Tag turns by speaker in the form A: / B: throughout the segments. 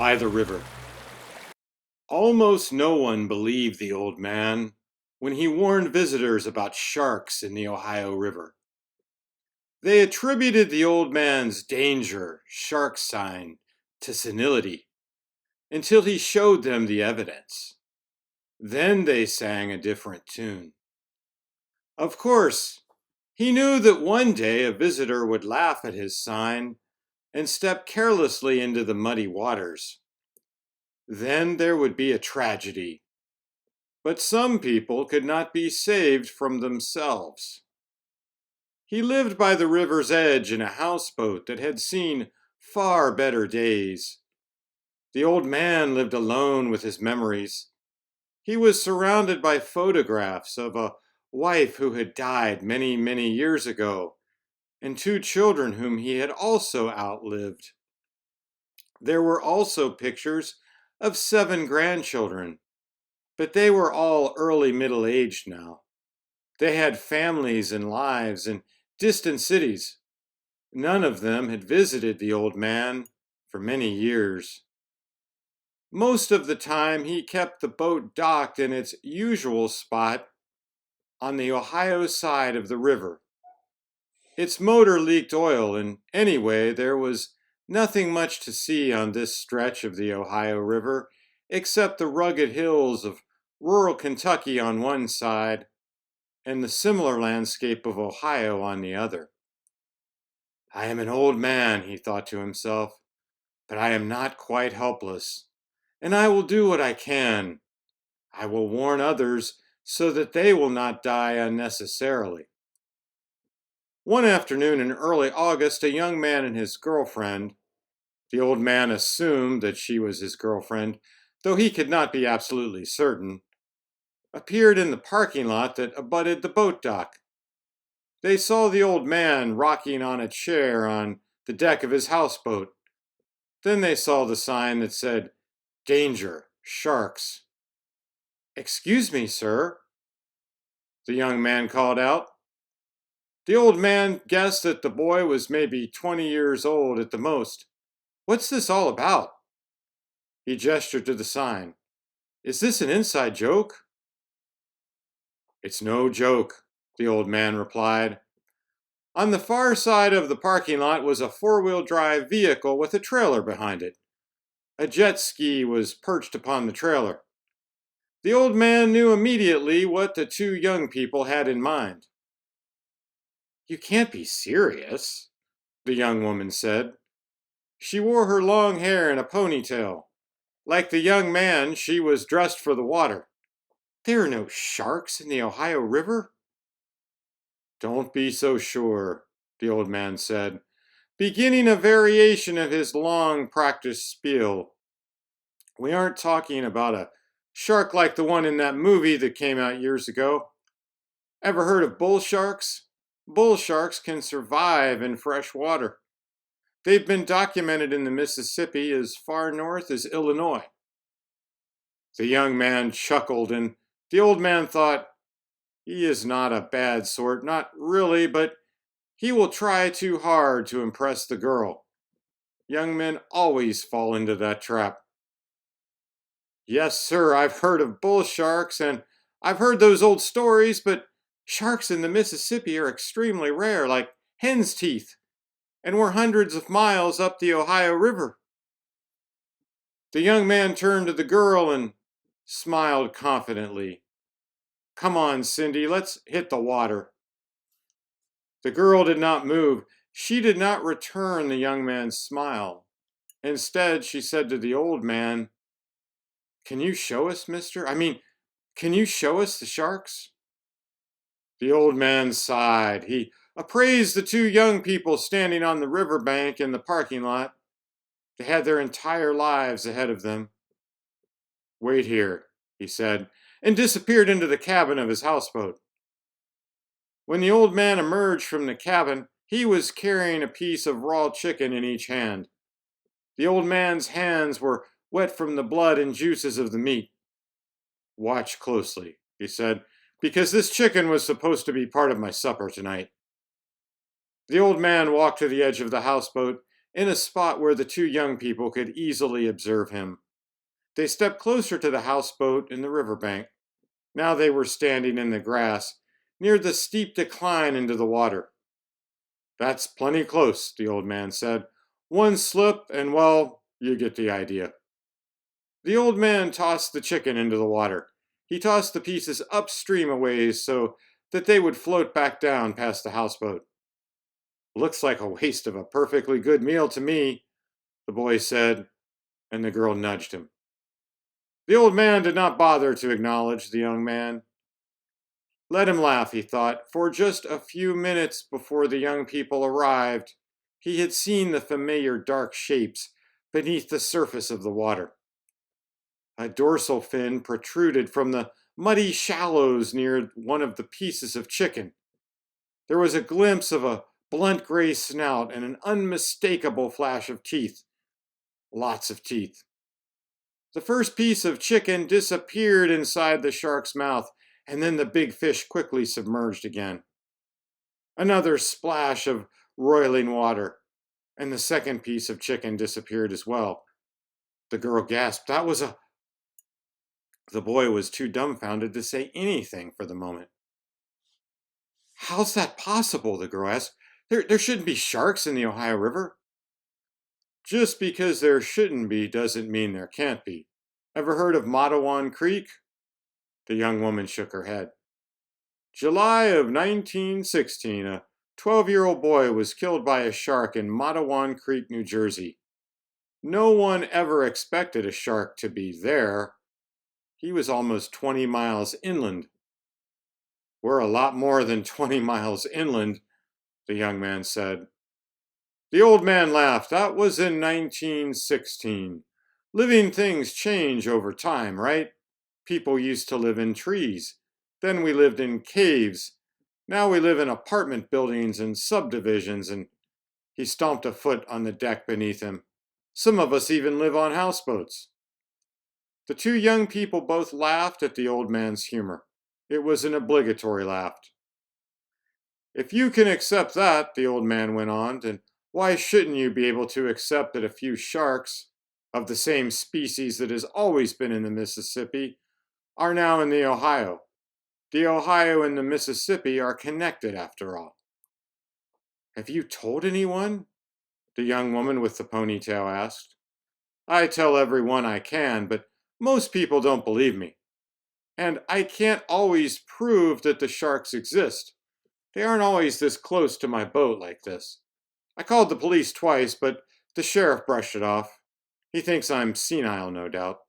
A: by the river. Almost no one believed the old man when he warned visitors about sharks in the Ohio River. They attributed the old man's danger shark sign to senility until he showed them the evidence. Then they sang a different tune. Of course, he knew that one day a visitor would laugh at his sign and step carelessly into the muddy waters. Then there would be a tragedy. But some people could not be saved from themselves. He lived by the river's edge in a houseboat that had seen far better days. The old man lived alone with his memories. He was surrounded by photographs of a wife who had died many, many years ago, and two children whom he had also outlived. There were also pictures of 7 grandchildren, but they were all early middle-aged now. They had families and lives in distant cities. None of them had visited the old man for many years. Most of the time, he kept the boat docked in its usual spot on the Ohio side of the river. Its motor leaked oil, and anyway, there was nothing much to see on this stretch of the Ohio River except the rugged hills of rural Kentucky on one side and the similar landscape of Ohio on the other. I am an old man, he thought to himself, but I am not quite helpless, and I will do what I can. I will warn others so that they will not die unnecessarily. One afternoon in early August, a young man and his girlfriend, the old man assumed that she was his girlfriend, though he could not be absolutely certain, appeared in the parking lot that abutted the boat dock. They saw the old man rocking on a chair on the deck of his houseboat. Then they saw the sign that said, "Danger, Sharks." "Excuse me, sir," the young man called out. The old man guessed that the boy was maybe 20 years old at the most. "What's this all about?" He gestured to the sign. "Is this an inside joke?" "It's no joke," the old man replied. On the far side of the parking lot was a 4-wheel drive vehicle with a trailer behind it. A jet ski was perched upon the trailer. The old man knew immediately what the two young people had in mind. "You can't be serious," the young woman said. She wore her long hair in a ponytail. Like the young man, she was dressed for the water. "There are no sharks in the Ohio River." "Don't be so sure," the old man said, beginning a variation of his long practiced spiel. "We aren't talking about a shark like the one in that movie that came out years ago. Ever heard of bull sharks? Bull sharks can survive in fresh water. They've been documented in the Mississippi as far north as Illinois." The young man chuckled, and the old man thought, he is not a bad sort, not really, but he will try too hard to impress the girl. Young men always fall into that trap. "Yes, sir, I've heard of bull sharks, and I've heard those old stories, but sharks in the Mississippi are extremely rare, like hen's teeth, and we're hundreds of miles up the Ohio River." The young man turned to the girl and smiled confidently. "Come on, Cindy, let's hit the water." The girl did not move. She did not return the young man's smile. Instead, she said to the old man, "Can you show us, mister? Can you show us the sharks?" The old man sighed. He appraised the two young people standing on the riverbank in the parking lot. They had their entire lives ahead of them. "Wait here," he said, and disappeared into the cabin of his houseboat. When the old man emerged from the cabin, he was carrying a piece of raw chicken in each hand. The old man's hands were wet from the blood and juices of the meat. "Watch closely," he said, "because this chicken was supposed to be part of my supper tonight." The old man walked to the edge of the houseboat in a spot where the two young people could easily observe him. They stepped closer to the houseboat in the riverbank. Now they were standing in the grass, near the steep decline into the water. "That's plenty close," the old man said. "One slip, and well, you get the idea." The old man tossed the chicken into the water. He tossed the pieces upstream a ways so that they would float back down past the houseboat. "Looks like a waste of a perfectly good meal to me," the boy said, and the girl nudged him. The old man did not bother to acknowledge the young man. Let him laugh, he thought, for just a few minutes before the young people arrived, he had seen the familiar dark shapes beneath the surface of the water. A dorsal fin protruded from the muddy shallows near one of the pieces of chicken. There was a glimpse of a blunt gray snout and an unmistakable flash of teeth. Lots of teeth. The first piece of chicken disappeared inside the shark's mouth, and then the big fish quickly submerged again. Another splash of roiling water, and the second piece of chicken disappeared as well. The girl gasped. "That was a..." The boy was too dumbfounded to say anything for the moment. "How's that possible?" the girl asked. There shouldn't be sharks in the Ohio River." "Just because there shouldn't be doesn't mean there can't be. Ever heard of Matawan Creek?" The young woman shook her head. "July of 1916, a 12-year-old boy was killed by a shark in Matawan Creek, New Jersey. No one ever expected a shark to be there. He was almost 20 miles inland." "We're a lot more than 20 miles inland," the young man said. The old man laughed. "That was in 1916. Living things change over time, right? People used to live in trees. Then we lived in caves. Now we live in apartment buildings and subdivisions," and he stomped a foot on the deck beneath him. "Some of us even live on houseboats." The two young people both laughed at the old man's humor. It was an obligatory laugh. "If you can accept that," the old man went on, "then why shouldn't you be able to accept that a few sharks, of the same species that has always been in the Mississippi, are now in the Ohio? The Ohio and the Mississippi are connected, after all." "Have you told anyone?" the young woman with the ponytail asked. "I tell everyone I can, but most people don't believe me. And I can't always prove that the sharks exist. They aren't always this close to my boat like this. I called the police twice, but the sheriff brushed it off. He thinks I'm senile, no doubt."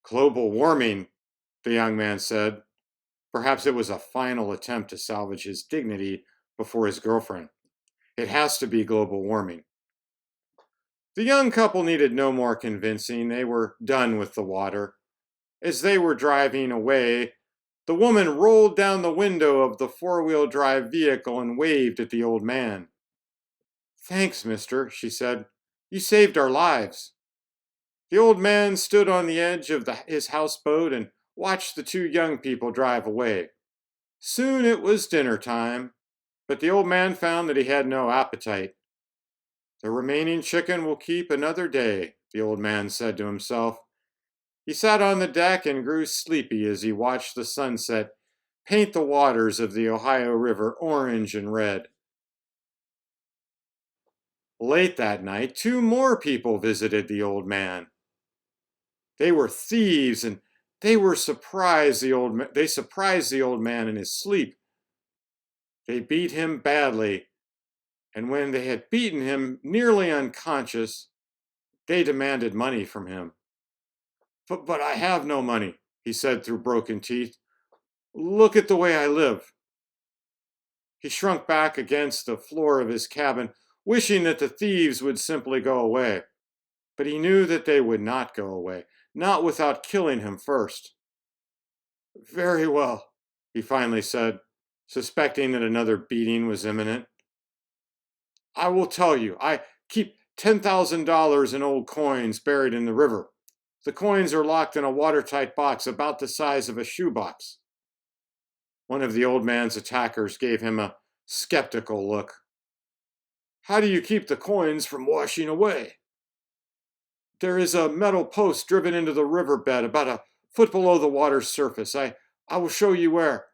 A: "Global warming," the young man said. Perhaps it was a final attempt to salvage his dignity before his girlfriend. "It has to be global warming." The young couple needed no more convincing. They were done with the water. As they were driving away, the woman rolled down the window of the four-wheel drive vehicle and waved at the old man. "Thanks, mister," she said. "You saved our lives." The old man stood on the edge of his houseboat and watched the two young people drive away. Soon it was dinner time, but the old man found that he had no appetite. "The remaining chicken will keep another day," the old man said to himself. He sat on the deck and grew sleepy as he watched the sunset paint the waters of the Ohio River orange and red. Late that night, two more people visited the old man. They were thieves, and they surprised the old man in his sleep. They beat him badly, and when they had beaten him nearly unconscious, they demanded money from him. But I have no money," he said through broken teeth. "Look at the way I live." He shrunk back against the floor of his cabin, wishing that the thieves would simply go away. But he knew that they would not go away, not without killing him first. "Very well," he finally said, suspecting that another beating was imminent. "I will tell you. I keep $10,000 in old coins buried in the river. The coins are locked in a watertight box about the size of a shoebox." One of the old man's attackers gave him a skeptical look. How do you keep the coins from washing away? There is a metal post driven into the riverbed about a foot below the water's surface. I will show you where.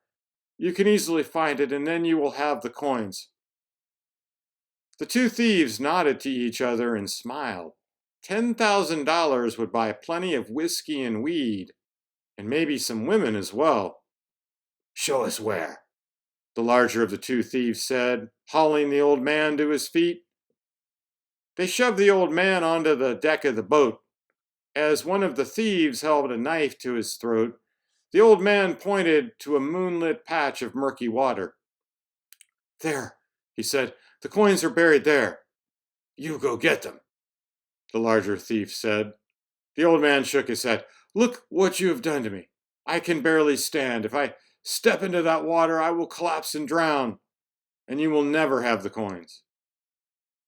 A: You can easily find it, and then you will have the coins. The two thieves nodded to each other and smiled. $10,000 would buy plenty of whiskey and weed, and maybe some women as well. Show us where, the larger of the two thieves said, hauling the old man to his feet. They shoved the old man onto the deck of the boat. As one of the thieves held a knife to his throat, the old man pointed to a moonlit patch of murky water. There, he said, the coins are buried there. You go get them, the larger thief said. The old man shook his head. Look what you have done to me. I can barely stand. If I step into that water, I will collapse and drown, and you will never have the coins.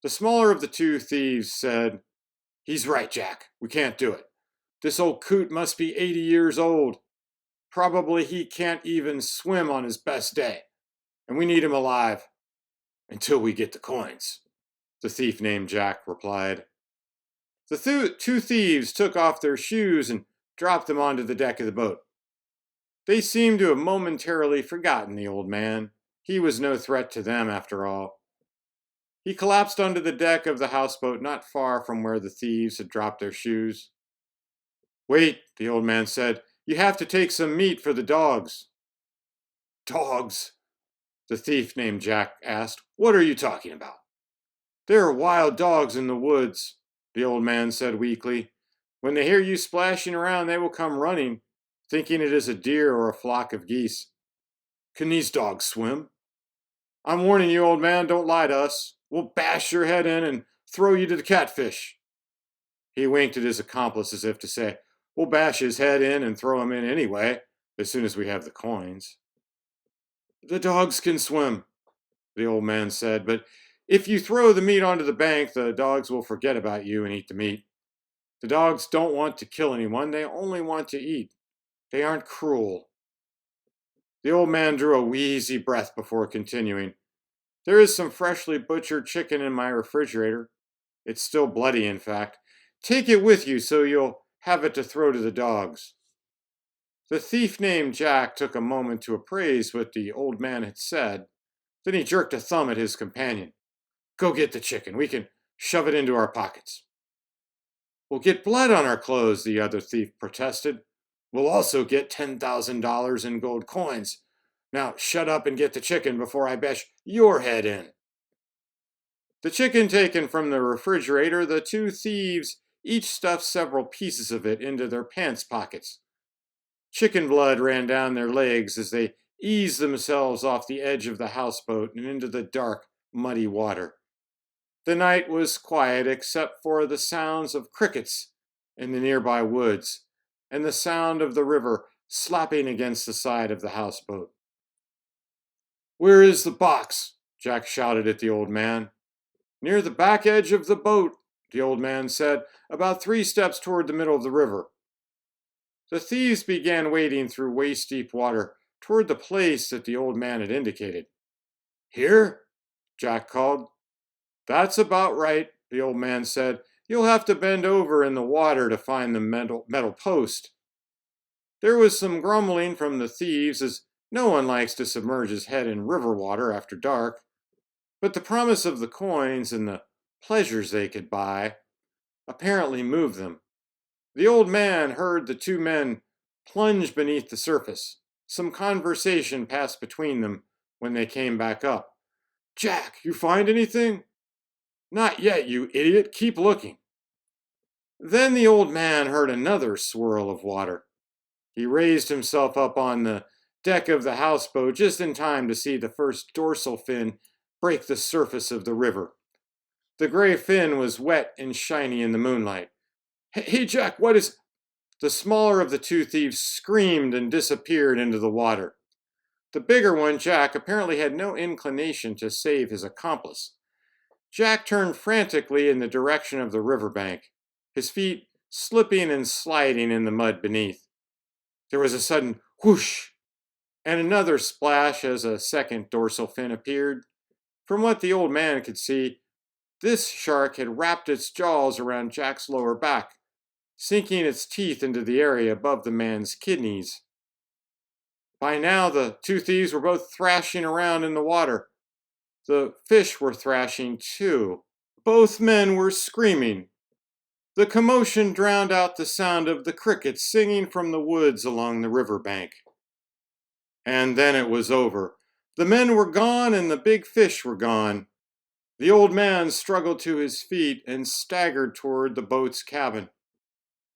A: The smaller of the two thieves said, He's right, Jack. We can't do it. This old coot must be 80 years old. Probably he can't even swim on his best day, and we need him alive until we get the coins, the thief named Jack replied. The two thieves took off their shoes and dropped them onto the deck of the boat. They seemed to have momentarily forgotten the old man. He was no threat to them, after all. He collapsed onto the deck of the houseboat not far from where the thieves had dropped their shoes. Wait, the old man said. You have to take some meat for the dogs. Dogs? The thief named Jack asked. What are you talking about? There are wild dogs in the woods, the old man said weakly. When they hear you splashing around, they will come running, thinking it is a deer or a flock of geese. Can these dogs swim? I'm warning you, old man, don't lie to us. We'll bash your head in and throw you to the catfish. He winked at his accomplice as if to say, We'll bash his head in and throw him in anyway, as soon as we have the coins. The dogs can swim, the old man said, but if you throw the meat onto the bank, the dogs will forget about you and eat the meat. The dogs don't want to kill anyone, they only want to eat. They aren't cruel. The old man drew a wheezy breath before continuing. There is some freshly butchered chicken in my refrigerator. It's still bloody, in fact. Take it with you so you'll have it to throw to the dogs. The thief named Jack took a moment to appraise what the old man had said. Then he jerked a thumb at his companion. Go get the chicken. We can shove it into our pockets. We'll get blood on our clothes, the other thief protested. We'll also get $10,000 in gold coins. Now shut up and get the chicken before I bash your head in. The chicken taken from the refrigerator, the two thieves each stuffed several pieces of it into their pants pockets. Chicken blood ran down their legs as they eased themselves off the edge of the houseboat and into the dark, muddy water. The night was quiet except for the sounds of crickets in the nearby woods and the sound of the river slapping against the side of the houseboat. Where is the box? Jack shouted at the old man. Near the back edge of the boat, the old man said, about 3 steps toward the middle of the river. The thieves began wading through waist-deep water toward the place that the old man had indicated. Here? Jack called. That's about right, the old man said. You'll have to bend over in the water to find the metal post. There was some grumbling from the thieves, as no one likes to submerge his head in river water after dark. But the promise of the coins and the pleasures they could buy apparently moved them. The old man heard the two men plunge beneath the surface. Some conversation passed between them when they came back up. Jack, you find anything? Not yet, you idiot. Keep looking. Then the old man heard another swirl of water. He raised himself up on the deck of the houseboat just in time to see the first dorsal fin break the surface of the river. The gray fin was wet and shiny in the moonlight. Hey, Jack, what is... The smaller of the two thieves screamed and disappeared into the water. The bigger one, Jack, apparently had no inclination to save his accomplice. Jack turned frantically in the direction of the riverbank, his feet slipping and sliding in the mud beneath. There was a sudden whoosh and another splash as a second dorsal fin appeared. From what the old man could see, This shark had wrapped its jaws around Jack's lower back, sinking its teeth into the area above the man's kidneys. By now, the two thieves were both thrashing around in the water. The fish were thrashing too. Both men were screaming. The commotion drowned out the sound of the crickets singing from the woods along the river bank. And then it was over. The men were gone and the big fish were gone. The old man struggled to his feet and staggered toward the boat's cabin.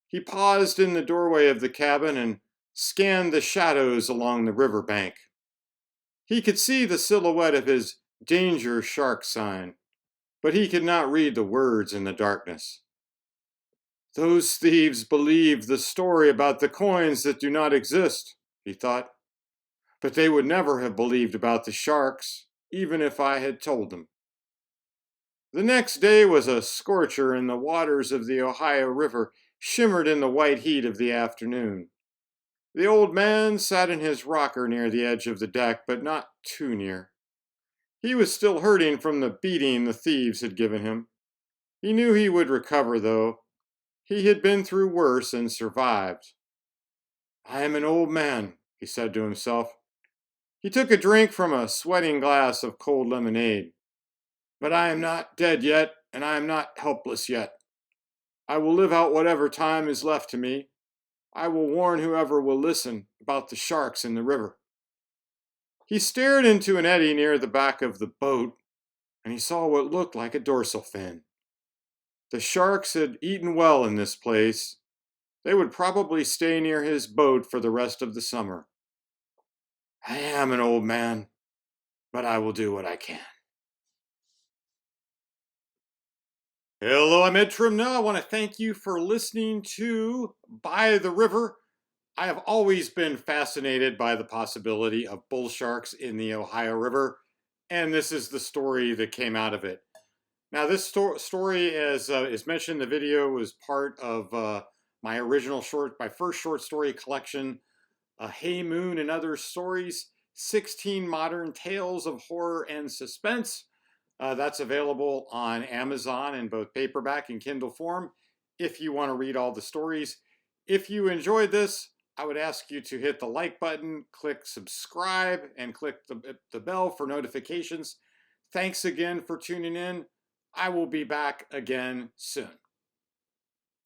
A: He paused in the doorway of the cabin and scanned the shadows along the river bank. He could see the silhouette of his danger shark sign, but he could not read the words in the darkness. Those thieves believed the story about the coins that do not exist, he thought. But they would never have believed about the sharks, even if I had told them. The next day was a scorcher, and the waters of the Ohio River shimmered in the white heat of the afternoon. The old man sat in his rocker near the edge of the deck, but not too near. He was still hurting from the beating the thieves had given him. He knew he would recover, though. He had been through worse and survived. I am an old man, he said to himself. He took a drink from a sweating glass of cold lemonade. But I am not dead yet, and I am not helpless yet. I will live out whatever time is left to me. I will warn whoever will listen about the sharks in the river. He stared into an eddy near the back of the boat, and he saw what looked like a dorsal fin. The sharks had eaten well in this place. They would probably stay near his boat for the rest of the summer. I am an old man, but I will do what I can. Hello, I'm Ed Trimnell. I want to thank you for listening to By the River. I have always been fascinated by the possibility of bull sharks in the Ohio River, and this is the story that came out of it. Now, this story, as is mentioned in the video, was part of my first short story collection, Hey Moon and Other Stories, 16 Modern Tales of Horror and Suspense. That's available on Amazon in both paperback and Kindle form if you want to read all the stories. If you enjoyed this, I would ask you to hit the like button, click subscribe, and click the bell for notifications. Thanks again for tuning in. I will be back again soon.